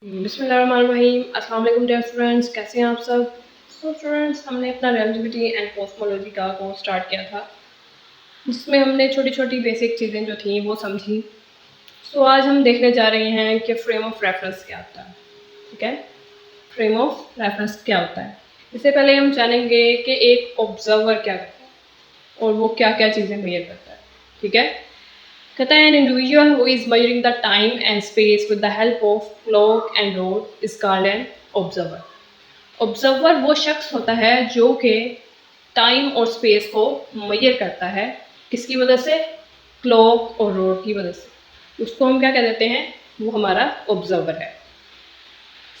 बिस्मिल्लाहिर्रहमानिर्रहीम। अस्सलाम वालेकुम डियर स्टूडेंट्स, कैसे हैं आप सब। स्टूडेंट्स, हमने अपना रिलेटिविटी एंड कॉस्मोलॉजी का कोर्स स्टार्ट किया था, जिसमें हमने छोटी छोटी बेसिक चीज़ें जो थी वो समझी। आज हम देखने जा रहे हैं कि फ्रेम ऑफ रेफरेंस क्या होता है। ठीक है, फ्रेम ऑफ रेफरेंस क्या होता है। इससे पहले हम जानेंगे कि एक ऑब्जर्वर क्या करता है और वो क्या क्या चीज़ें मेजर करता है। ठीक है, कहता है, an individual who is measuring the time and space with the help of clock and road is called an observer. Observer वो शख्स होता है जो कि टाइम और स्पेस को मेजर करता है। किसकी वजह से? क्लॉक और रोड की वजह से। उसको हम क्या कह देते हैं? वो हमारा ऑब्जर्वर है।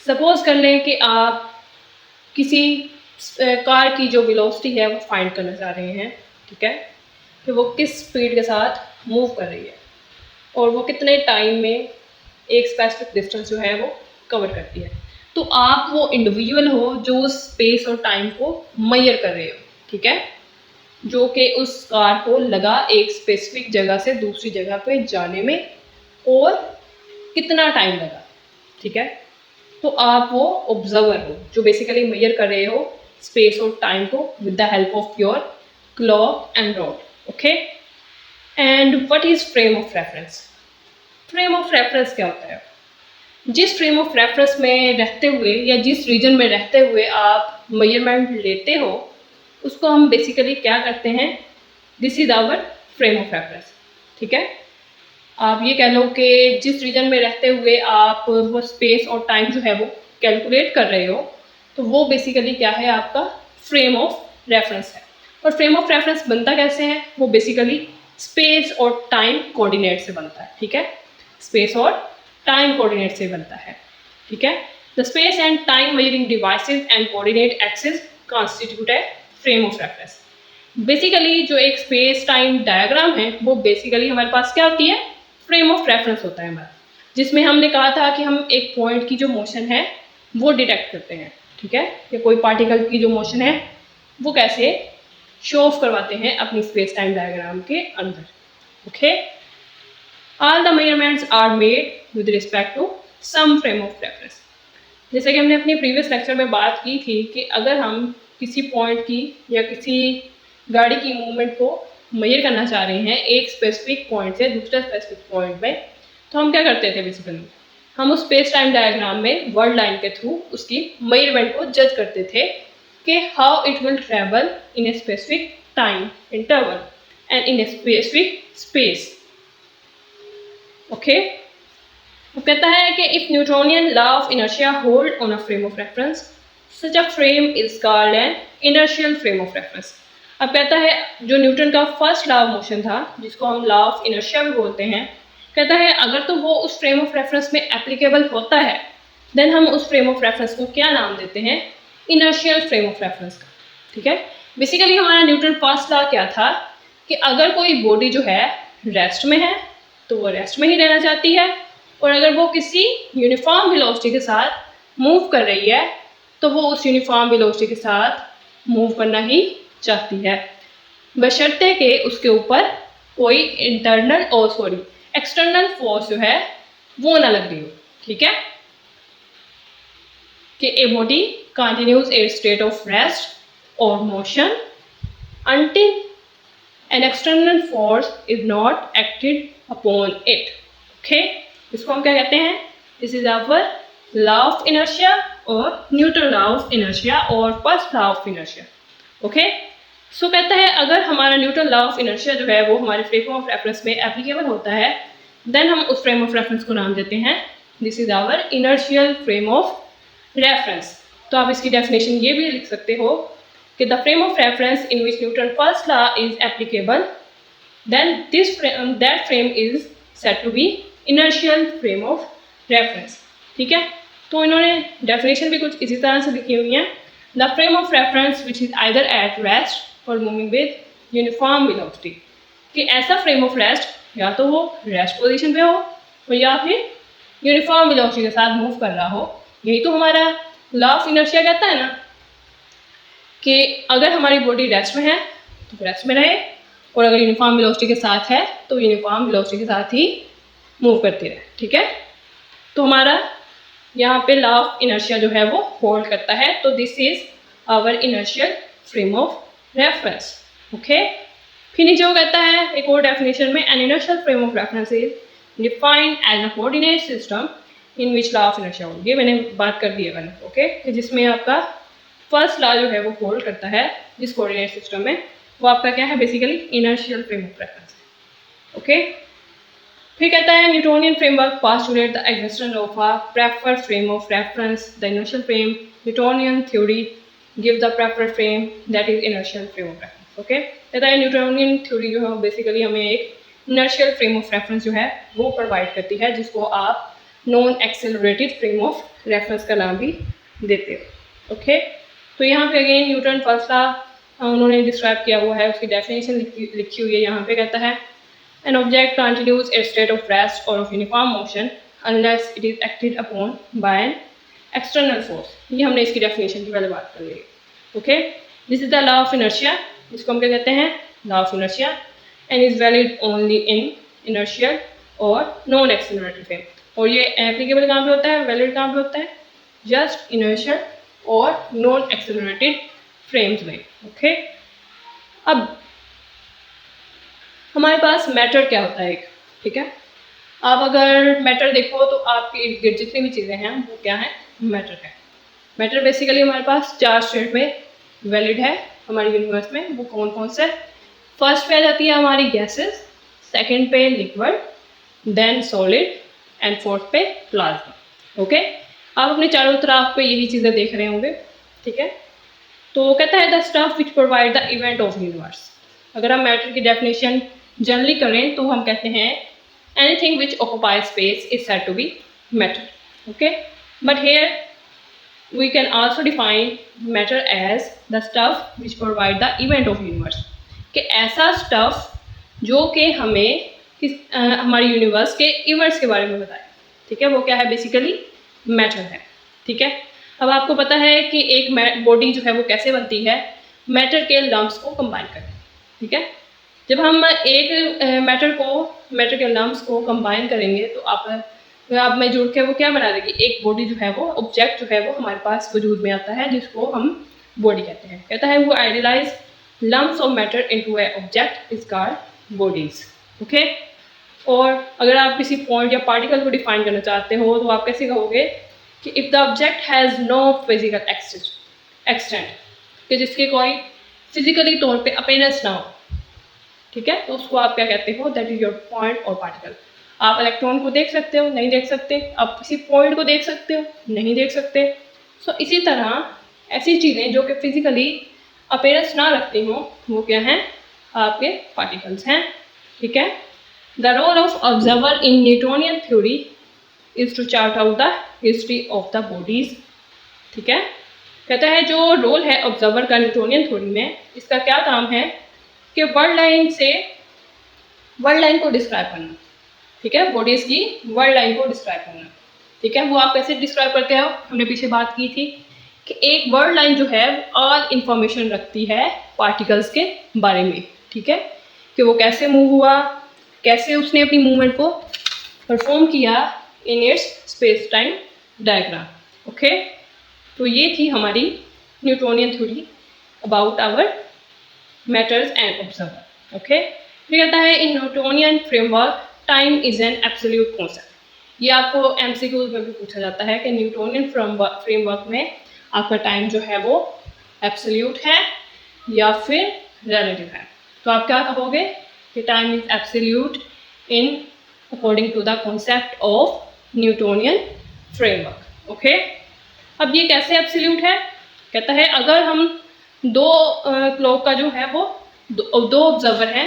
सपोज कर लें कि आप किसी कार की जो वेलोसिटी है वो फाइंड करना चाह रहे हैं। ठीक है, कि वो किस स्पीड के साथ मूव कर रही है और वो कितने टाइम में एक स्पेसिफिक डिस्टेंस जो है वो कवर करती है। तो आप वो इंडिविजुअल हो जो स्पेस और टाइम को मेजर कर रहे हो। ठीक है, जो कि उस कार को लगा एक स्पेसिफिक जगह से दूसरी जगह पे जाने में और कितना टाइम लगा। ठीक है, तो आप वो ऑब्जर्वर हो जो बेसिकली मेजर कर रहे हो स्पेस और टाइम को with the help of your clock and rod. Okay, and what is frame of reference? Frame of reference क्या होता है? जिस फ्रेम ऑफ रेफरेंस में रहते हुए या जिस रीजन में रहते हुए आप मेजरमेंट लेते हो, उसको हम बेसिकली क्या करते हैं? This is our frame of reference. ठीक है, आप ये कह लो कि जिस रीजन में रहते हुए आप वो स्पेस और टाइम जो है वो कैलकुलेट कर रहे हो, तो वो बेसिकली क्या है? आपका फ्रेम ऑफ रेफरेंस है। और फ्रेम ऑफ रेफरेंस बनता कैसे है? वो बेसिकली स्पेस और टाइम कोऑर्डिनेट से बनता है। ठीक है, स्पेस और टाइम कोऑर्डिनेट से बनता है। ठीक है, the space and time measuring devices and coordinate axis constitute a frame of reference. Basically जो एक स्पेस टाइम डायग्राम है वो बेसिकली हमारे पास क्या होती है? फ्रेम ऑफ रेफरेंस होता है हमारा, जिसमें हमने कहा था कि हम एक पॉइंट की जो मोशन है वो डिटेक्ट करते हैं। ठीक है, कि कोई पार्टिकल की जो मोशन है वो कैसे शो ऑफ करवाते हैं अपनी स्पेस टाइम डायग्राम के अंदर। Okay, all the measurements are made with respect to some frame of reference. जैसे कि हमने अपने प्रीवियस लेक्चर में बात की थी कि अगर हम किसी पॉइंट की या किसी गाड़ी की मूवमेंट को मेजर करना चाह रहे हैं एक स्पेसिफिक पॉइंट से दूसरे स्पेसिफिक पॉइंट में, तो हम क्या करते थे? बेसिकली हम उस स्पेस टाइम डायग्राम में वर्ड लाइन के थ्रू उसकी मेजरमेंट को जज करते थे कि how it will travel in a specific time interval and in a specific space. Okay, वो कहता है कि if Newtonian law of inertia hold on a frame of reference, such a frame is called an inertial frame of reference. अब कहता है जो Newton का first law of motion था, जिसको हम लॉ ऑफ इनर्शिया भी बोलते हैं, कहता है अगर तो वो उस फ्रेम ऑफ रेफरेंस में एप्लीकेबल होता है, देन हम उस फ्रेम ऑफ रेफरेंस को क्या नाम देते हैं? इनर्शियल फ्रेम ऑफ रेफरेंस का। ठीक है, बेसिकली हमारा न्यूटन फर्स्ट लॉ क्या था कि अगर कोई बॉडी जो है रेस्ट में है तो वो रेस्ट में ही रहना चाहती है, और अगर वो किसी यूनिफॉर्म वेलोसिटी के साथ मूव कर रही है तो वो उस यूनिफॉर्म वेलोसिटी के साथ मूव करना ही चाहती है, बशर्ते कि उसके ऊपर कोई एक्सटर्नल फोर्स जो है वो ना लग रही हो। ठीक है, कि a body continues A state of rest और motion until an external force is not acted upon it. Okay, इसको हम क्या कहते हैं? This is our law of inertia और न्यूटन लॉ ऑफ इनर्शिया और first law of inertia. Okay, so कहता है अगर हमारा न्यूटन लॉ ऑफ इनर्शिया जो है वो हमारे फ्रेम ऑफ रेफरेंस में एप्लीकेबल होता है, देन हम उस फ्रेम ऑफ रेफरेंस को नाम देते हैं this is our inertial frame of reference. तो आप इसकी डेफिनेशन ये भी लिख सकते हो कि the frame of reference in which Newton's first law is applicable, then that frame is said to be inertial frame of reference. ठीक है, तो इन्होंने डेफिनेशन भी कुछ इसी तरह से लिखी हुई है। The frame of reference which is either at rest or moving with uniform velocity, कि ऐसा फ्रेम ऑफ रेस्ट या तो वो रेस्ट पोजीशन पे हो और या फिर यूनिफॉर्म वेलोसिटी के साथ मूव कर रहा हो। यही तो हमारा लॉ ऑफ इनर्शिया कहता है ना कि अगर हमारी बॉडी रेस्ट में है तो रेस्ट में रहे, और अगर यूनिफॉर्म वेलोसिटी के साथ है तो यूनिफॉर्म वेलोसिटी के साथ ही मूव करती रहे। ठीक है, तो हमारा यहाँ पे लॉ ऑफ इनर्शिया जो है वो होल्ड करता है। तो this is our inertial frame of reference. Okay, फिर नीचे वो कहता है एक और डेफिनेशन में, an inertial frame of reference is defined as a coordinate system in which law of inertia hold. ये मैंने बात कर दी है मैंने। ओके, जिसमें आपका फर्स्ट लॉ जो है वो होल्ड करता है जिस कोऑर्डिनेट सिस्टम में, वो आपका क्या है, basically inertial frame of reference है। ओके, फिर कहता है Newtonian framework postulate the existence of a preferred frame of reference, the inertial frame. Newtonian theory give the preferred frame that is inertial frame of reference. Okay, कहता है Newtonian theory जो है basically हमें एक inertial frame of reference जो है वो provide करती है, जिसको आप non accelerated frame of reference का नाम भी देते हो। ओके, तो यहाँ पे अगेन न्यूटन फर्स्ट लॉ उन्होंने डिस्क्राइब किया हुआ है, उसकी डेफिनेशन लिखी हुई है। यहाँ पे कहता है an object continues a state of rest or of uniform motion unless it is acted upon by an external force। ये हमने इसकी डेफिनेशन की पहले बात कर ली। Okay, this is the law of inertia, इसको हम क्या कहते हैं, law of inertia, and is valid only in inertial और नॉन एक्सेलरेटेड फ्रेम। और ये एप्लीकेबल कहाँ पे होता है, वैलिड कहाँ पे होता है, जस्ट इनर्शियल और नॉन एक्सेलरेटेड फ्रेम्स में। ओके, अब हमारे पास मैटर क्या होता है एक, ठीक है, आप अगर मैटर देखो तो आपके इर्द गिर्द जितनी भी चीज़ें हैं वो क्या है, मैटर है। मैटर बेसिकली हमारे पास 4 स्टेट में वैलिड है हमारे यूनिवर्स में। वो कौन कौन से, फर्स्ट पे आ जाती है हमारी गैसेस, सेकंड पे liquid, then solid and fourth पे प्लाज्मा। ओके, आप अपने चारों तरफ पे यही चीज़ें देख रहे होंगे, ठीक है। तो कहता है the stuff which provide the event of universe. अगर हम मैटर की डेफिनेशन जनरली करें तो हम कहते हैं anything which occupy space is said to be matter. Okay, but here we can also define matter as the stuff which provide the event of universe, कि ऐसा स्टफ जो कि हमें हमारे यूनिवर्स के इवेंट्स के बारे में बताए, ठीक है, वो क्या है, बेसिकली मैटर है। ठीक है, अब आपको पता है कि एक बॉडी जो है वो कैसे बनती है, मैटर के लम्प्स को कंबाइन करके। ठीक है, जब हम एक मैटर के लम्प्स को कंबाइन करेंगे तो आप में जुड़ के वो क्या बना देगी, एक बॉडी जो है वो, ऑब्जेक्ट जो है वो हमारे पास वजूद में आता है, जिसको हम बॉडी कहते हैं। कहता है वो idealize lumps of matter into a object is called bodies. Okay, और अगर आप किसी पॉइंट या पार्टिकल को डिफाइन करना चाहते हो तो आप कैसे कहोगे कि if the object has no physical extent, कि जिसके कोई फिजिकली तौर पे अपीयरेंस ना हो, ठीक है, तो उसको आप क्या कहते हो, दैट इज योर पॉइंट और पार्टिकल। आप इलेक्ट्रॉन को देख सकते हो, नहीं देख सकते, आप किसी पॉइंट को देख सकते हो, नहीं देख सकते। सो इसी तरह ऐसी चीज़ें जो कि फिजिकली अपीयरेंस ना रखती हो वो क्या हैं, आपके पार्टिकल्स हैं। ठीक है, the role of observer in Newtonian theory is to chart out the history of the bodies. ठीक है, कहता है जो रोल है ऑब्जर्वर का न्यूटोनियन थ्योरी में, इसका क्या काम है कि वर्ल्ड लाइन को डिस्क्राइब करना। ठीक है, बॉडीज की वर्ल्ड लाइन को डिस्क्राइब करना। ठीक है, वो आप कैसे डिस्क्राइब करते हो, हमने पीछे बात की थी कि एक वर्ल्ड लाइन जो है ऑल इंफॉर्मेशन रखती है पार्टिकल्स के बारे में। ठीक है, कि वो कैसे मूव हुआ, कैसे उसने अपनी मूवमेंट को परफॉर्म किया in its space time diagram. Okay, तो ये थी हमारी Newtonian theory about our matters and observer. Okay, फिर कहता है in Newtonian framework time is an absolute concept. ये आपको एमसीक्यूज में भी पूछा जाता है कि न्यूटोनियन फ्रेमवर्क में आपका टाइम जो है वो एब्सोल्यूट है या फिर रिलेटिव है। तो आप क्या कहोगे कि time is absolute in according to the concept of Newtonian framework. Okay, अब ये कैसे एब्सोल्यूट है, कहता है अगर हम दो क्लॉक का जो है वो दो ऑब्जर्वर हैं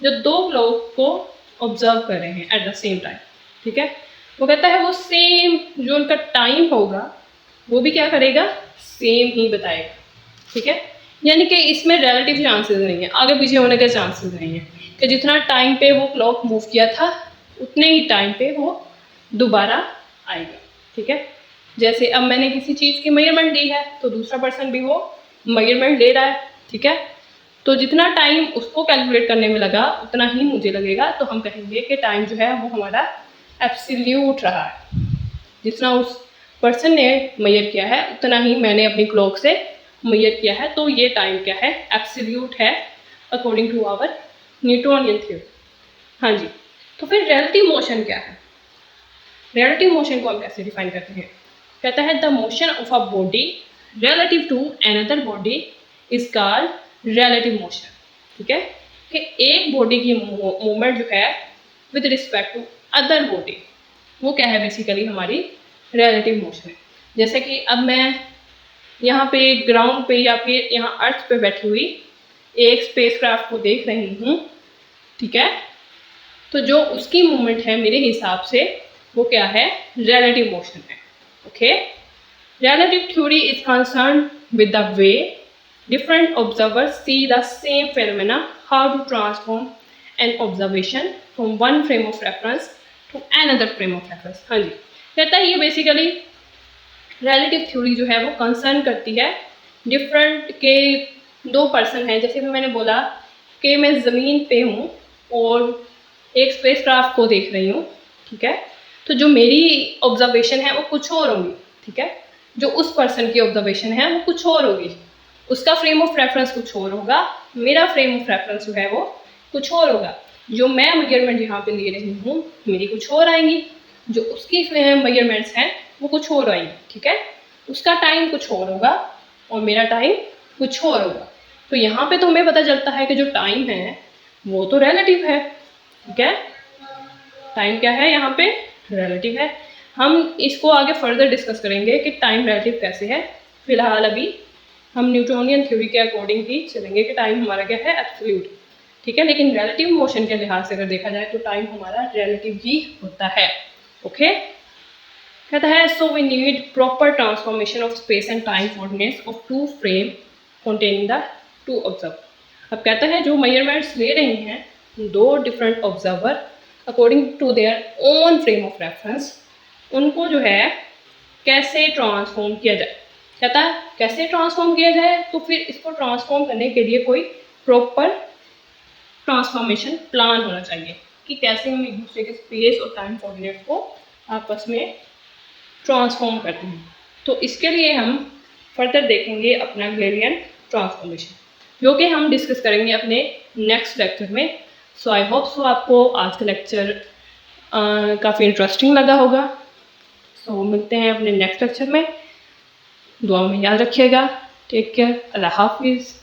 जो दो क्लॉक को ऑब्जर्व कर रहे हैं एट द सेम टाइम। ठीक है, वो कहता है वो सेम जो उनका टाइम होगा वो भी क्या करेगा, सेम ही बताएगा। ठीक है, यानी कि इसमें रिलेटिव चांसेस नहीं है, आगे पीछे होने के चांसेस नहीं है, कि जितना टाइम पे वो क्लॉक मूव किया था उतने ही टाइम पे वो दोबारा आएगा। ठीक है, जैसे अब मैंने किसी चीज़ की मेजरमेंट ली है तो दूसरा पर्सन भी वो मेजरमेंट ले रहा है। ठीक है, तो जितना टाइम उसको कैलकुलेट करने में लगा उतना ही मुझे लगेगा, तो हम कहेंगे कि टाइम जो है वो हमारा एब्सोल्यूट रहा है। जितना उस पर्सन ने मेजर किया है उतना ही मैंने अपनी क्लॉक से मेजर किया है, तो ये टाइम क्या है, एब्सोल्यूट है according to our Newtonian theory. हाँ जी, तो फिर रिलेटिव मोशन क्या है? रिलेटिव मोशन को हम कैसे डिफाइन करते हैं? कहता है the motion of a body relative to another body is called relative motion. ठीक है, कि एक बॉडी की मूवमेंट जो है with respect to other body, वो क्या है, बेसिकली हमारी रिलेटिव मोशन है। जैसे कि अब मैं यहाँ पे ग्राउंड पे या फिर यहाँ अर्थ पे बैठी हुई एक स्पेसक्राफ्ट को देख रही हूँ, ठीक है, तो जो उसकी मूवमेंट है मेरे हिसाब से वो क्या है, रिलेटिव मोशन है। Okay, relative theory is concern with the way different observers see the same phenomena, how to transform an observation from one frame of reference to another frame of reference। हाँ जी, कहता है ये basically relative theory जो है वो concern करती है different के दो पर्सन हैं। जैसे कि मैंने बोला कि मैं ज़मीन पे हूँ और एक स्पेसक्राफ्ट को देख रही हूँ, ठीक है, तो जो मेरी ऑब्जर्वेशन है वो कुछ और होगी, ठीक है, जो उस पर्सन की ऑब्जर्वेशन है वो कुछ और होगी, उसका फ्रेम ऑफ रेफरेंस कुछ और होगा, मेरा फ्रेम ऑफ रेफरेंस जो है वो कुछ और होगा। जो मैं मेजरमेंट यहाँ पे ले रही हूँ मेरी कुछ और आएंगी, जो उसकी मेजरमेंट्स हैं वो कुछ और आएंगी, ठीक है, उसका टाइम कुछ और होगा और मेरा टाइम कुछ और होगा। तो यहाँ पे तो हमें पता चलता है कि जो टाइम है वो तो रिलेटिव है, ठीक है, टाइम क्या है यहाँ पे, रिलेटिव है। हम इसको आगे फर्दर डिस्कस करेंगे कि टाइम रिलेटिव कैसे है। फिलहाल अभी हम न्यूटोनियन थ्योरी के अकॉर्डिंग ही चलेंगे कि टाइम हमारा क्या है, एब्सोल्यूट, ठीक है, लेकिन रिलेटिव मोशन के लिहाज से अगर देखा जाए तो टाइम हमारा रिलेटिव ही होता है। ओके, कहता है so we need proper transformation of space and time coordinates of two frame containing the two observer. अब कहता है जो मेजरमेंट्स ले रही हैं दो different observer according to their own frame of reference, उनको जो है कैसे ट्रांसफॉर्म किया जाए। कहता है कैसे ट्रांसफॉर्म किया जाए, तो फिर इसको ट्रांसफॉर्म करने के लिए कोई प्रॉपर ट्रांसफॉर्मेशन प्लान होना चाहिए कि कैसे हम एक दूसरे के स्पेस और टाइम कोऑर्डिनेट्स को आपस में ट्रांसफॉर्म करते हैं। तो इसके लिए हम फर्दर देखेंगे अपना ग्रेडियंट ट्रांसफॉर्मेशन, जो कि हम डिस्कस करेंगे अपने नेक्स्ट लेक्चर में। सो आई होप सो आपको आज का लेक्चर काफ़ी इंटरेस्टिंग लगा होगा। सो मिलते हैं अपने नेक्स्ट लेक्चर में, दुआ में याद रखिएगा। टेक केयर, अल्लाह हाफिज़।